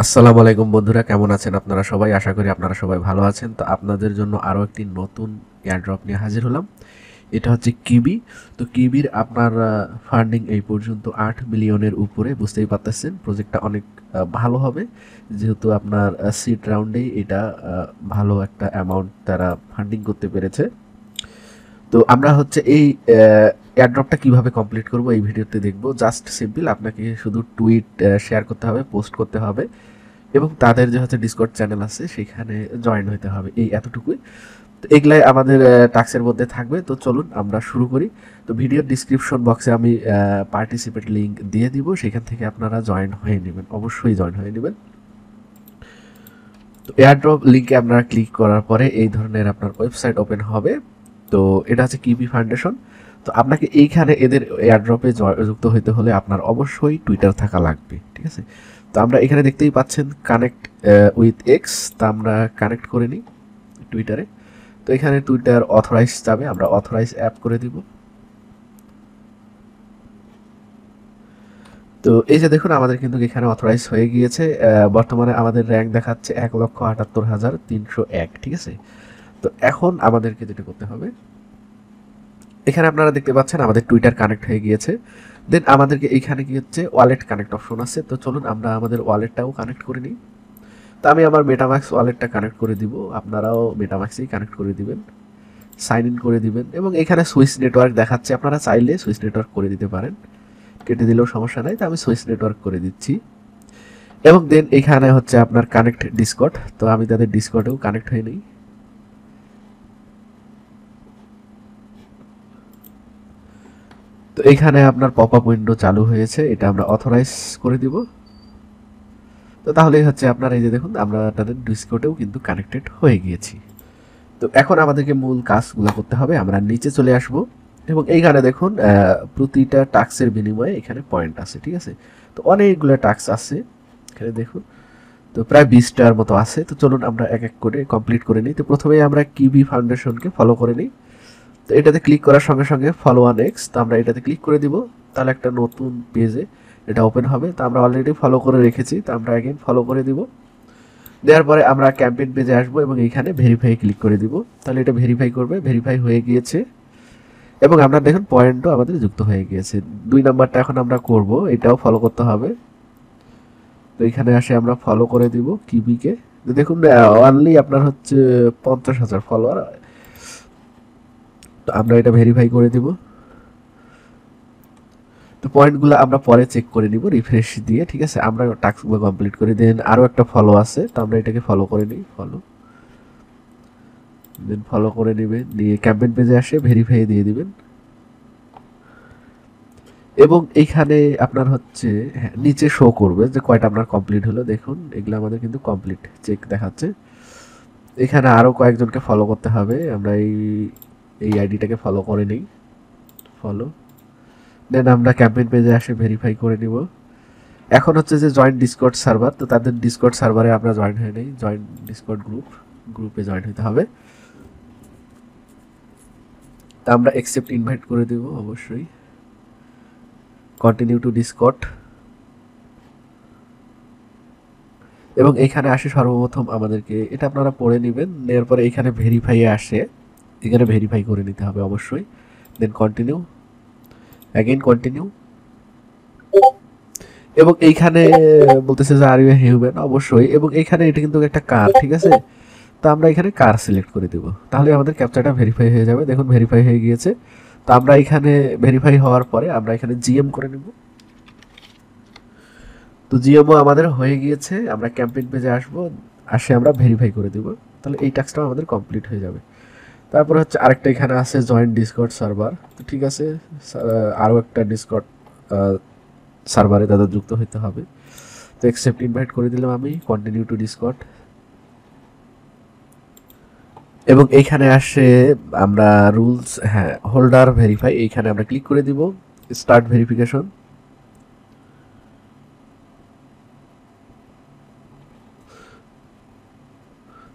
আসসালামু আলাইকুম বন্ধুরা, কেমন আছেন আপনারা সবাই? আশা করি আপনারা সবাই ভালো আছেন। তো আপনাদের জন্য আরও একটি নতুন এয়ারড্রপ নিয়ে হাজির হলাম। এটা হচ্ছে কিবি। তো কিবির আপনার ফান্ডিং এই পর্যন্ত 8 মিলিয়নের উপরে, বুঝতেই পারতেছেন প্রজেক্টটা অনেক ভালো হবে, যেহেতু আপনার সিড রাউন্ডেই এটা ভালো একটা অ্যামাউন্ট তারা ফান্ডিং করতে পেরেছে। তো আমরা হচ্ছে এই এয়ারড্রপটা কিভাবে কমপ্লিট করব এই ভিডিওতে দেখব। জাস্ট সিম্পল আপনাকে শুধু টুইট শেয়ার করতে হবে, পোস্ট করতে হবে এবং তাদের যে হচ্ছে ডিসকর্ড চ্যানেল আছে সেখানে জয়েন হতে হবে, এই এতটুকুই। তো এগুলাই আমাদের টাস্কের মধ্যে থাকবে। তো চলুন আমরা শুরু করি। তো ভিডিওর ডিসক্রিপশন বক্সে আমি পার্টিসিপেট লিঙ্ক দিয়ে দিব, সেখান থেকে আপনারা জয়েন হয়ে নেবেন, অবশ্যই জয়েন হয়ে নেবেন। তো এয়ারড্রপ লিঙ্কে আপনারা ক্লিক করার পরে এই ধরনের আপনার ওয়েবসাইট ওপেন হবে। তো এটা হচ্ছে কিবি ফাউন্ডেশন। তো আপনাকে এইখানে এদের এয়ারড্রপে যুক্ত হতে হলে আপনার অবশ্যই টুইটার থাকা লাগবে, ঠিক আছে? তো আমরা এখানে দেখতেই পাচ্ছেন কানেক্ট উইথ এক্স। তা আমরা কানেক্ট করে নিই টুইটারে। তো এখানে টুইটার অথরাইজ যাবে, আমরা অথরাইজ অ্যাপ করে দিব। তো এই যে দেখুন আমাদের কিন্তু এখানে অথরাইজ হয়ে গিয়েছে। বর্তমানে আমাদের র্যাঙ্ক দেখাচ্ছে 1,78,301, ঠিক আছে? তো এখন আমাদেরকে যেটা করতে হবে, এখানে আপনারা দেখতে পাচ্ছেন আমাদের টুইটার কানেক্ট হয়ে গিয়েছে। দেন আমাদেরকে এইখানে কি হচ্ছে ওয়ালেট কানেক্ট অপশন আছে। তো চলুন আমরা আমাদের ওয়ালেটটাও কানেক্ট করে নিই। তো আমি আমার মেটাম্যাক্স ওয়ালেটটা কানেক্ট করে দিব, আপনারাও মেটাম্যাক্সেই কানেক্ট করে দিবেন, সাইন ইন করে দিবেন। এবং এখানে সুইস নেটওয়ার্ক দেখাচ্ছে, আপনারা চাইলে সুইস নেটওয়ার্ক করে দিতে পারেন, কেটে দিলেও সমস্যা নাই। তো আমি সুইস নেটওয়ার্ক করে দিচ্ছি। এবং দেন এখানে হচ্ছে আপনার কানেক্ট ডিসকর্ড। তো আমি তাদের ডিসকর্ডেও কানেক্ট হয়ে নিই। তো এখানে আপনার পপ আপ উইন্ডো চালু হয়েছে, এটা আমরা অথরাইজ করে দিব। তো তাহলেই হচ্ছে আপনার এই যে দেখুন আমরা তাদের ডিসকর্ডেও কিন্তু কানেক্টেড হয়ে গিয়েছি। তো এখন আমাদেরকে মূল কাজগুলো করতে হবে। আমরা নিচে চলে আসব এবং এইখানে দেখুন প্রতিটা টাস্কের বিনিময়ে এখানে পয়েন্ট আছে, ঠিক আছে? তো অনেকগুলো টাস্ক আছে এখানে দেখুন। তো প্রায় 20টার মতো আছে। তো চলুন আমরা এক এক করে কমপ্লিট করে নিই। তো প্রথমেই আমরা কিবি ফাউন্ডেশনকে ফলো করে নিই। তো এটাতে ক্লিক করার সঙ্গে সঙ্গে ফলো অন এক্স, তো আমরা এটাতে ক্লিক করে দিব। তাহলে একটা নতুন পেজে এটা ওপেন হবে। তো আমরা অলরেডি ফলো করে রেখেছি, তো আমরা অ্যাগেন ফলো করে দিব। দেওয়ার পরে আমরা ক্যাম্পেইন পেজে আসবো এবং এইখানে ভেরিফাই ক্লিক করে দিব। তাহলে এটা ভেরিফাই করবে, ভেরিফাই হয়ে গিয়েছে এবং আমরা দেখুন পয়েন্টও আমাদের যুক্ত হয়ে গিয়েছে। 2 নাম্বারটা এখন আমরা করব, এটাও ফলো করতে হবে। তো এখানে আসে আমরা ফলো করে দিব কিবিকে। দেখুন অনলি আপনার হচ্ছে 50,000 ফলোয়ার। তো আমরা এটা ভেরিফাই করে দিব। তো পয়েন্টগুলো আমরা পরে চেক করে নিব রিফ্রেশ দিয়ে, ঠিক আছে? আমরা টাস্কগুলো কমপ্লিট করে দেন। আরও একটা ফলো আছে, তো আমরা এটাকে ফলো করে নিই। ফলো দেন ফলো করে নেবেন, নিয়ে ক্যাম্পেইন পেজে আসে ভেরিফাই দিয়ে দিবেন। এবং এইখানে আপনার হচ্ছে নিচে শো করবে যে কয়টা আপনার কমপ্লিট হলো। দেখুন এগুলো আমাদের কিন্তু কমপ্লিট চেক দেখাচ্ছে। এখানে আরও কয়েকজনকে ফলো করতে হবে, আমরা এই আইডিটাকে ফলো করে নিই। ফলো দেন আমরা ক্যাম্পেইন পেজে আসে ভেরিফাই করে নিব। এখন হচ্ছে যে জয়েন্ট ডিসকর্ড সার্ভার, তো তাদের ডিসকর্ড সার্ভারে আমরা জয়েন হয়ে নেই। জয়েন্ট ডিসকর্ড গ্রুপে জয়েন হতে হবে। তা আমরা অ্যাকসেপ্ট ইনভাইট করে দেব অবশ্যই। কন্টিনিউ টু ডিসকর্ড এবং এখানে আসে সর্বপ্রথম আমাদেরকে এটা আপনারা পড়ে নেবেন। নেওয়ার পরে এখানে ভেরিফাই আসে, এখানে ভেরিফাই করে নিতে হবে অবশ্যই। Then continue, again continue. এবং এইখানে বলতেছে যে আর ইউ হিউম্যান, অবশ্যই। এবং এইখানে এটা কিন্তু একটা কার, ঠিক আছে? তো আমরা এখানে কার সিলেক্ট করে দেব, তাহলে আমাদের ক্যাপচারটা ভেরিফাই হয়ে যাবে। দেখুন ভেরিফাই হয়ে গিয়েছে। তো আমরা এখানে ভেরিফাই হওয়ার পরে আমরা এখানে জিএম করে নেব। তো জিএমও আমাদের হয়ে গিয়েছে। আমরা ক্যাম্পেইন পেজে আসবো, আসে আমরা ভেরিফাই করে দেব। তাহলে এই টাস্কটাও আমাদের কমপ্লিট হয়ে যাবে। তারপর হচ্ছে আরেকটা এখানে আছে জয়েন্ট ডিসকর্ড সার্ভার। তো ঠিক আছে, আরও একটা ডিসকর্ড সার্ভারে তাদের যুক্ত হতে হবে। তো অ্যাকসেপ্ট ইনভাইট করে দিলাম আমি, কন্টিনিউ টু ডিসকর্ড। এবং এইখানে আসে আমরা রুলস, হ্যাঁ হোল্ডার ভেরিফাই, এইখানে আমরা ক্লিক করে দিব। Start verification.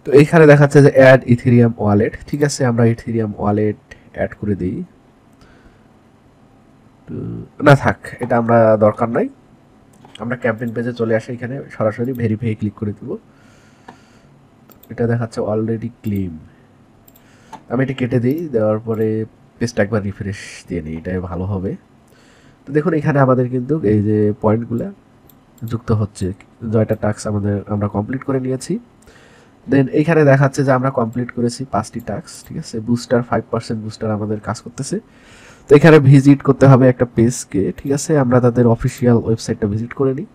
তো এইখানে দেখাচ্ছে যে অ্যাড ইথেরিয়াম ওয়ালেট, ঠিক আছে? আমরা ইথেরিয়াম ওয়ালেট অ্যাড করে দিই। না থাক, এটা আমরা দরকার নাই। আমরা ক্যাম্পেইন পেজে চলে আসি, এখানে সরাসরি ভেরিফাই ক্লিক করে দিব। এটা দেখাচ্ছে অলরেডি ক্লেম, আমি এটা কেটে দিই, দেওয়ার পরে পেজটা একবার রিফ্রেশ দিয়ে নিই, এটাই ভালো হবে। তো দেখুন এখানে আমাদের কিন্তু এই যে পয়েন্টগুলো যুক্ত হচ্ছে, জয়টা টাস্ক আমরা কমপ্লিট করে নিয়েছি। দেন এইখানে দেখাচ্ছে যে আমরা কমপ্লিট করেছি 5টি টাস্ক, ঠিক আছে। বুস্টার 5% বুস্টার আমাদের কাজ করতেছে। তো এখানে ভিজিট করতে হবে একটা পেজকে, ঠিক আছে। আমরা তাদের অফিসিয়াল ওয়েবসাইটটা ভিজিট করে নিই।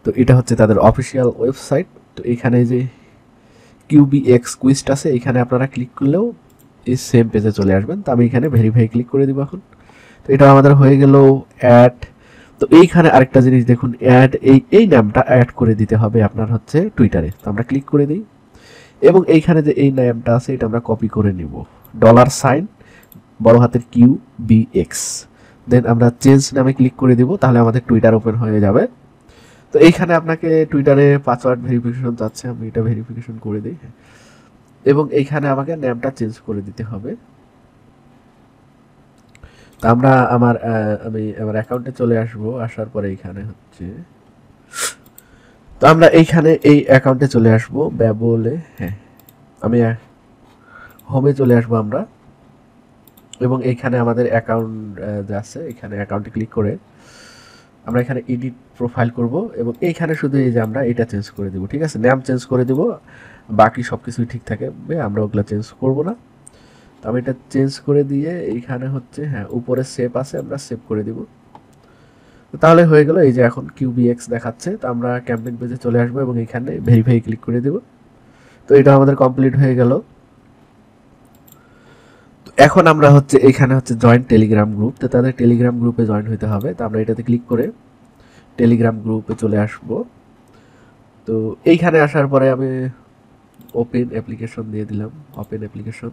তো এটা হচ্ছে তাদের অফিসিয়াল ওয়েবসাইট। তো এখানে যে কিউবিএক্স কুইস্ট আছে, এখানে আপনারা ক্লিক করলেও এই সেম পেজে চলে আসবেন। তো আমি এখানে ভেরিফাই ক্লিক করে দিব এখন। তো এটা আমাদের হয়ে গেল অ্যাড। তো এইখানে আরেকটা জিনিস দেখুন, অ্যাড এই নামটা অ্যাড করে দিতে হবে আপনার হচ্ছে টুইটারে। তো আমরা ক্লিক করে দিই এবং এইখানে যে এই নামটা আছে এটা আমরা কপি করে নিব, $, বড় হাতের QBX। দেন আমরা চেঞ্জ নামে ক্লিক করে দিব, তাহলে আমাদের টুইটার ওপেন হয়ে যাবে। তো এইখানে আপনাকে টুইটারে পাসওয়ার্ড ভেরিফিকেশন চাচ্ছে, আমি এটা ভেরিফিকেশন করে দিই এবং এইখানে আমাকে নামটা চেঞ্জ করে দিতে হবে। তো আমি আমার অ্যাকাউন্টে চলে আসব, আসার পরে এইখানে হচ্ছে, তো আমরা এইখানে এই অ্যাকাউন্টে চলে আসব ব্যবলে, হ্যাঁ আমি হোমে চলে আসবো আমরা, এবং এইখানে আমাদের অ্যাকাউন্ট যা আছে এখানে অ্যাকাউন্টে ক্লিক করে আমরা এখানে এডিট প্রোফাইল করব এবং এইখানে শুধু এই যে আমরা এটা চেঞ্জ করে দিব, ঠিক আছে। নাম চেঞ্জ করে দিব, বাকি সব কিছুই ঠিক থাকবে, আমরা ওগুলো চেঞ্জ করব না। তো আমি এটা চেঞ্জ করে দিয়ে এইখানে হচ্ছে হ্যাঁ উপরে সেভ আছে, আমরা সেভ করে দিব। তাহলে হয়ে গেল, এই যে এখন QBX দেখাচ্ছে। তো আমরা ক্যাম্পেইন পেজে চলে আসবো এবং এখানে ভেরিফাই ক্লিক করে দেব। তো এটা আমাদের কমপ্লিট হয়ে গেল। এখন আমরা হচ্ছে এখানে হচ্ছে জয়েন টেলিগ্রাম গ্রুপ, তো তাদের টেলিগ্রাম গ্রুপে জয়েন হতে হবে। তো আমরা এটাতে ক্লিক করে টেলিগ্রাম গ্রুপে চলে আসব। তো এইখানে আসার পরে আমি ওপেন অ্যাপ্লিকেশন দিয়ে দিলাম, ওপেন অ্যাপ্লিকেশন।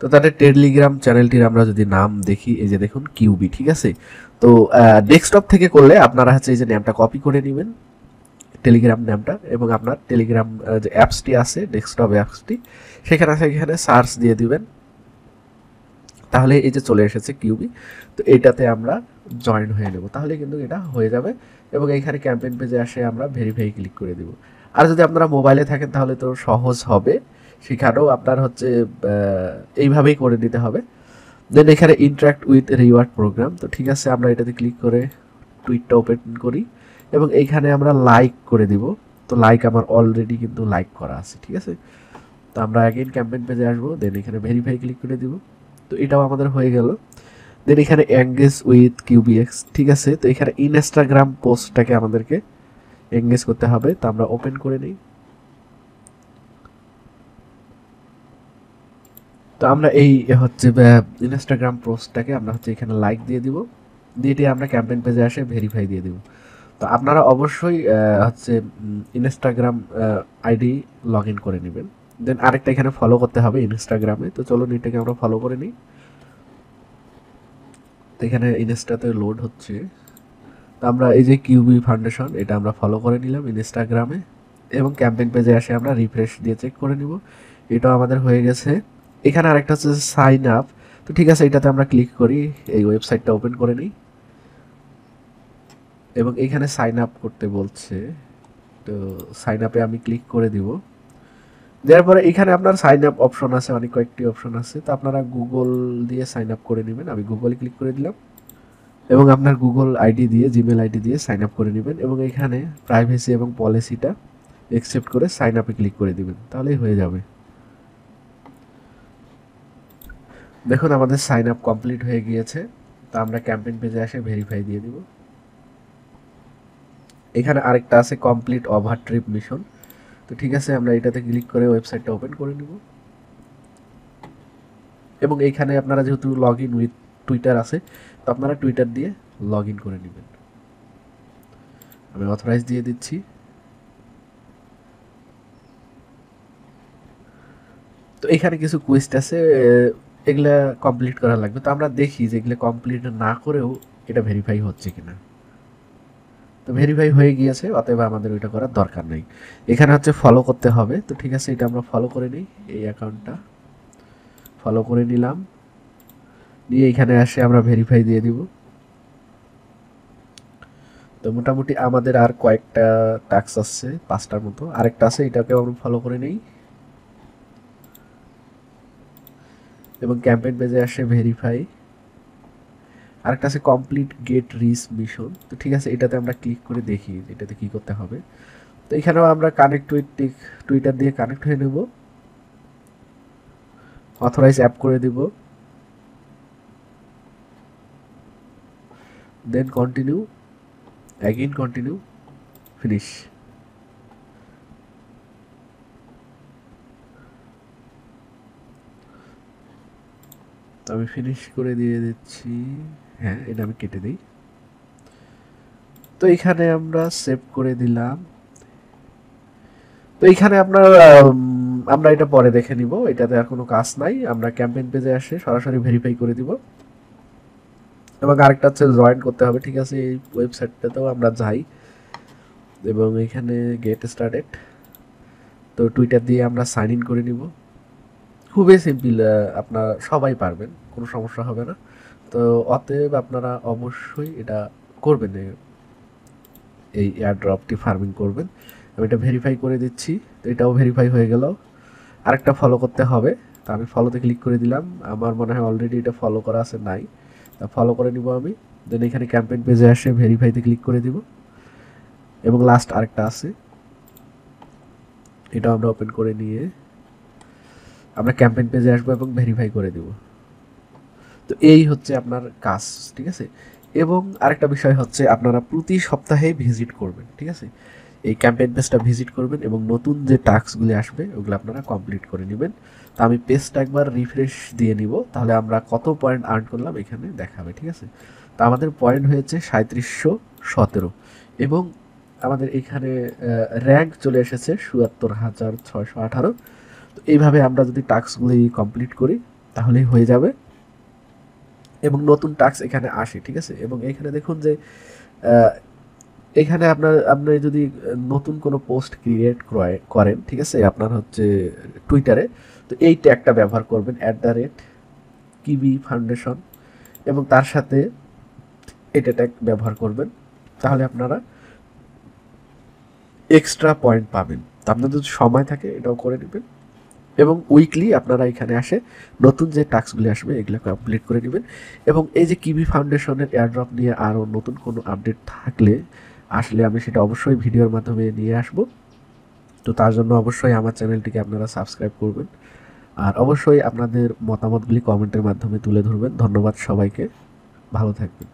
তো তাদের টেলিগ্রাম চ্যানেলটির আমরা যদি নাম দেখি, এই যে দেখুন কিউবি, ঠিক আছে। তো ডেস্কটপ থেকে করলে আপনারা হচ্ছে এই যে নামটা কপি করে নেবেন, টেলিগ্রাম নামটা, এবং আপনার টেলিগ্রাম যে অ্যাপসটি আছে ডেস্কটপ অ্যাপসটি, সেখানে সার্চ দিয়ে দিবেন, তাহলে এই যে চলে এসেছে কিউবি। তো এইটাতে আমরা জয়েন হয়ে নেব, তাহলে কিন্তু এটা হয়ে যাবে। এবং এইখানে ক্যাম্পেইন পেজে আসে আমরা ভেরিফাই ক্লিক করে দিব। আর যদি আপনারা মোবাইলে থাকেন তাহলে তো সহজ হবে, সেখানেও আপনার হচ্ছে এইভাবেই করে দিতে হবে। দেন এখানে ইন্টারাক্ট উইথ রিওয়ার্ড প্রোগ্রাম, তো ঠিক আছে আমরা এটাতে ক্লিক করে টুইটটা ওপেন করি এবং এইখানে আমরা লাইক করে দিব। তো লাইক আমার অলরেডি কিন্তু লাইক করা আছে, ঠিক আছে। তো আমরা অ্যাগেইন ক্যাম্পেইন পেজে আসবো, দেন এখানে ভেরিফাই ক্লিক করে দিব। তো এটাও আমাদের হয়ে গেল। দেন এখানে এঙ্গেজ উইথ QBX, ঠিক আছে। তো এখানে ইনস্টাগ্রাম পোস্টটাকে আমাদেরকে এঙ্গেজ করতে হবে, তো আমরা ওপেন করে নিই। তো আমরা এই হচ্ছে ইনস্টাগ্রাম পোস্টটাকে আমরা হচ্ছে এখানে লাইক দিয়ে দিব, দিয়ে আমরা ক্যাম্পেইন পেজে আসে ভেরিফাই দিয়ে দিব। তো আপনারা অবশ্যই হচ্ছে ইনস্টাগ্রাম আইডি লগ ইন করে নেবেন। দেন আরেকটা এখানে ফলো করতে হবে ইনস্টাগ্রামে, তো চলুন এটাকে আমরা ফলো করে নিই। তো এখানে ইনস্টাতে লোড হচ্ছে, তো আমরা এই যে কিউবি ফাউন্ডেশন এটা আমরা ফলো করে নিলাম ইনস্টাগ্রামে, এবং ক্যাম্পেইন পেজে আসে আমরা রিফ্রেশ দিয়ে চেক করে নিব, এটাও আমাদের হয়ে গেছে। এখানে আরেকটা হচ্ছে সাইন আপ, তো ঠিক আছে এটাতে আমরা ক্লিক করি, এই ওয়েবসাইটটা ওপেন করে নিই এবং এখানে সাইন আপ করতে বলছে। তো সাইন আপে আমি ক্লিক করে দিব, দেওয়ার পরে এখানে আপনার সাইন আপ অপশন আছে, অনেক কয়েকটি অপশন আছে। তো আপনারা গুগল দিয়ে সাইন আপ করে নেবেন, আমি গুগলে ক্লিক করে দিলাম এবং আপনার গুগল আইডি দিয়ে, জিমেল আইডি দিয়ে সাইন আপ করে নেবেন এবং এখানে প্রাইভেসি এবং পলিসিটা অ্যাকসেপ্ট করে সাইন আপে ক্লিক করে দিবেন, তাহলেই হয়ে যাবে। দেখুন আমাদের সাইন আপ কমপ্লিট হয়ে গিয়েছে। তো আমরা ক্যাম্পেইন পেজে এসে ভেরিফাই দিয়ে দিব। এখানে আরেকটা আছে কমপ্লিট ওভার ট্রিপ মিশন, তো ঠিক আছে আমরা এটাতে ক্লিক করে ওয়েবসাইটটা ওপেন করে নিব এবং এইখানে আপনারা যেহেতু লগ ইন উইথ টুইটার আছে, তো আপনারা টুইটার দিয়ে লগ ইন করে নেবেন। আমি অথরাইজ দিয়ে দিচ্ছি। তো এখানে কিছু কুইজ আছে, এগুলা কমপ্লিট করা লাগবে। তো আমরা দেখি যে এগুলো কমপ্লিট না করেও এটা ভেরিফাই হচ্ছে কিনা। তো ভেরিফাই হয়ে গিয়েছে, অতএব আমাদের ওইটা করার দরকার নেই। এখানে হচ্ছে ফলো করতে হবে, তো ঠিক আছে এটা আমরা ফলো করে নিই, এই অ্যাকাউন্টটা ফলো করে নিলাম। নিয়ে এখানে আসে আমরা ভেরিফাই দিয়ে দিব। তো মোটামুটি আমাদের আর কয়েকটা টাস্ক আছে, 5টার মতো, আরেকটা আছে, এটাকেও আমরা ফলো করে নেই। এবং ক্যাম্পেইন পেজে আসে ভেরিফাই, আরেকটা আছে কমপ্লিট গেট রিচ মিশন। তো ঠিক আছে, এটাতে আমরা ক্লিক করে দেখি এটাতে কি করতে হবে। তো এখানেও আমরা কানেক্ট উইথ টুইটার দিয়ে কানেক্ট হয়ে নেব, অথরাইজ অ্যাপ করে দিব, then continue, again continue, finish. তো আমি ফিনিশ করে দিয়ে দিচ্ছি, হ্যাঁ এটা আমি কেটে দিই। তো এখানে আমরা সেভ করে দিলাম। তো এইখানে আপনার আমরা এটা পরে দেখে নিব, এটাতে আর কোনো কাজ নাই। আমরা ক্যাম্পেইন পেজে আসে সরাসরি ভেরিফাই করে দিব। এবং আরেকটা হচ্ছে জয়েন করতে হবে, ঠিক আছে, এই ওয়েবসাইটটাতেও আমরা যাই এবং এখানে গেট স্টার্টেড, তো টুইটার দিয়ে আমরা সাইন ইন করে নিব। খুবই সিম্পল, আপনারা সবাই পারবেন, কোনো সমস্যা হবে না। তো অতএব আপনারা অবশ্যই এটা করবেন, এই এয়ারড্রপটি ফার্মিং করবেন। আমি এটা ভেরিফাই করে দিচ্ছি, তো এটাও ভেরিফাই হয়ে গেল। আরেকটা ফলো করতে হবে, তো আমি ফলোতে ক্লিক করে দিলাম। আমার মনে হয় অলরেডি এটা ফলো করা আছে, নাই, তা ফলো করে নিব আমি। দেন এখানে ক্যাম্পেইন পেজে আসে ভেরিফাইতে ক্লিক করে দিব। এবং লাস্ট আরেকটা আছে, এটাও আমরা ওপেন করে নিয়ে আমরা ক্যাম্পেইন পেজে আসবো এবং ভেরিফাই করে দিব। তো এই হচ্ছে আপনার কাজ, ঠিক আছে। এবং আরেকটা বিষয় হচ্ছে আপনারা প্রতি সপ্তাহে ভিজিট করবেন, ঠিক আছে, এই ক্যাম্পেইন পেজটা ভিজিট করবেন এবং নতুন যে টাস্কগুলি আসবে ওগুলো আপনারা কমপ্লিট করে নেবেন। তো আমি পেজটা একবার রিফ্রেশ দিয়ে নিব, তাহলে আমরা কত পয়েন্ট আর্ন করলাম এখানে দেখাবে, ঠিক আছে। তো আমাদের পয়েন্ট হয়েছে 3717 এবং আমাদের এখানে র্যাঙ্ক চলে এসেছে ৭৭,৬18। তো এইভাবে আমরা যদি টাস্কগুলি কমপ্লিট করি তাহলেই হয়ে যাবে এবং নতুন টাস্ক এখানে আসে, ঠিক আছে। এবং এখানে দেখুন যে এখানে আপনি যদি নতুন কোনো পোস্ট ক্রিয়েট করেন, ঠিক আছে, আপনার হচ্ছে টুইটারে, তো এই ট্যাগটা ব্যবহার করবেন @কিবি ফাউন্ডেশন এবং তার সাথে এটা ট্যাগ ব্যবহার করবেন, তাহলে আপনারা এক্সট্রা পয়েন্ট পাবেন। তো আপনাদের যদি সময় থাকে এটাও করে নেবেন এবং উইকলি আপনারা এখানে আসে নতুন যে টাস্কগুলি আসবে এগুলো কমপ্লিট করে নেবেন। এবং এই যে কিবি ফাউন্ডেশনের এয়ারড্রপ নিয়ে আরও নতুন কোনো আপডেট থাকলে আসলে আমি সেটা অবশ্যই ভিডিওর মাধ্যমে নিয়ে আসব। তো তার জন্য অবশ্যই আমার চ্যানেলটিকে আপনারা সাবস্ক্রাইব করবেন আর অবশ্যই আপনাদের মতামতগুলি কমেন্টের মাধ্যমে তুলে ধরবেন। ধন্যবাদ সবাইকে, ভালো থাকবেন।